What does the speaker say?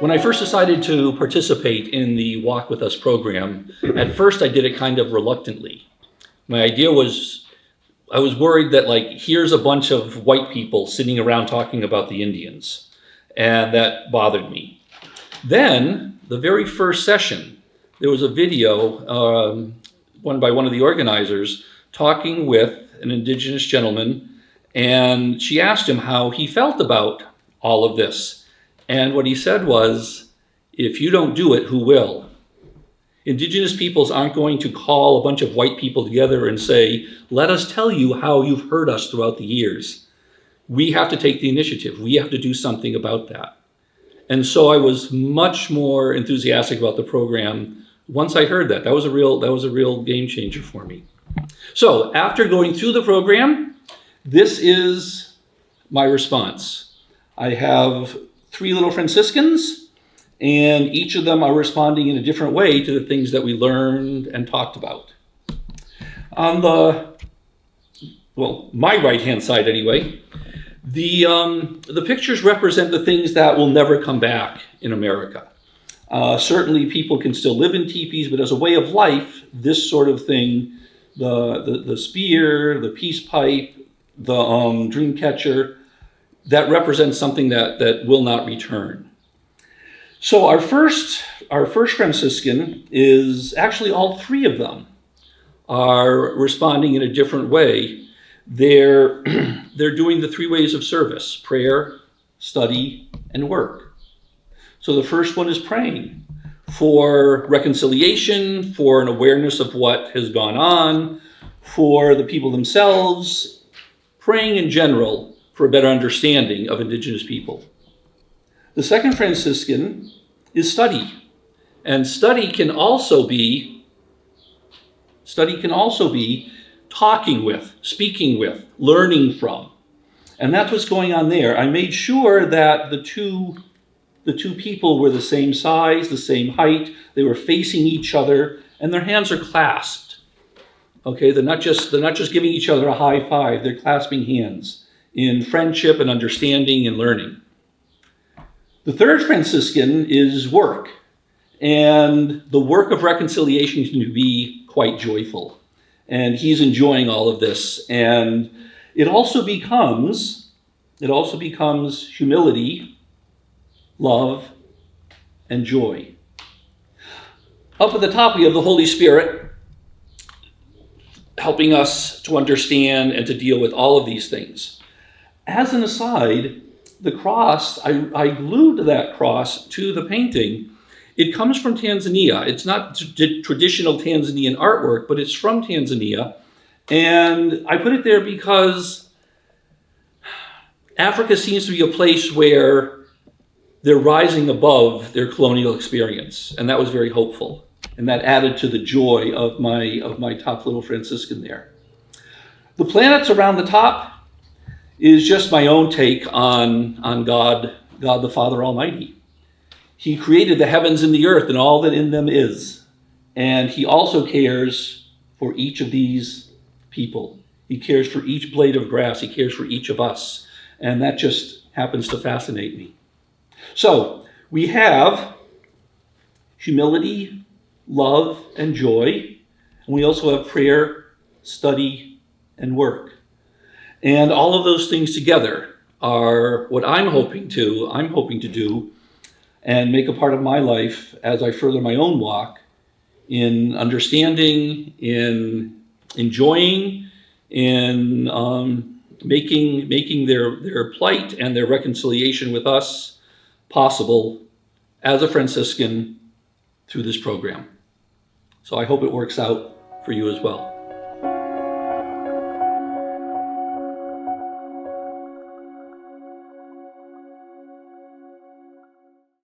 When I first decided to participate in the Walk With Us program, at first I did it kind of reluctantly. My idea was, I was worried that here's a bunch of white people sitting around talking about the Indians, and that bothered me. Then, the very first session, there was a video, one by one of the organizers, talking with an Indigenous gentleman, and she asked him how he felt about all of this. And what he said was, if you don't do it, who will? Indigenous peoples aren't going to call a bunch of white people together and say, let us tell you how you've hurt us throughout the years. We have to take the initiative. We have to do something about that. And so I was much more enthusiastic about the program once I heard that. That was a real game changer for me. So after going through the program, this is my response. I have 3 little Franciscans, and each of them are responding in a different way to the things that we learned and talked about. On my right-hand side anyway, the pictures represent the things that will never come back in America. Certainly people can still live in teepees, but as a way of life, this sort of thing, the spear, the peace pipe, the dream catcher, that represents something that will not return. So our first Franciscan is actually all 3 of them are responding in a different way. They're doing the 3 ways of service: prayer, study, and work. So the first one is praying for reconciliation, for an awareness of what has gone on, for the people themselves, praying in general for a better understanding of Indigenous people. The second Franciscan is study. And study can also be talking with, speaking with, learning from. And that's what's going on there. I made sure that the two people were the same size, the same height, they were facing each other, and their hands are clasped. Okay, they're not just giving each other a high five, they're clasping hands in friendship and understanding and learning. The third Franciscan is work, and the work of reconciliation can be quite joyful, and he's enjoying all of this, and it also becomes humility, love, and joy. Up at the top, we have the Holy Spirit helping us to understand and to deal with all of these things. As an aside, the cross, I glued that cross to the painting. It comes from Tanzania. It's not traditional Tanzanian artwork, but it's from Tanzania. And I put it there because Africa seems to be a place where they're rising above their colonial experience. And that was very hopeful. And that added to the joy of my top little Franciscan there. The planets around the top is just my own take on God the Father Almighty. He created the heavens and the earth and all that in them is. And he also cares for each of these people. He cares for each blade of grass. He cares for each of us. And that just happens to fascinate me. So we have humility, love, and joy. And we also have prayer, study, and work. And all of those things together are what I'm hoping to do and make a part of my life as I further my own walk in understanding, in enjoying, in making their plight and their reconciliation with us possible as a Franciscan through this program. So I hope it works out for you as well.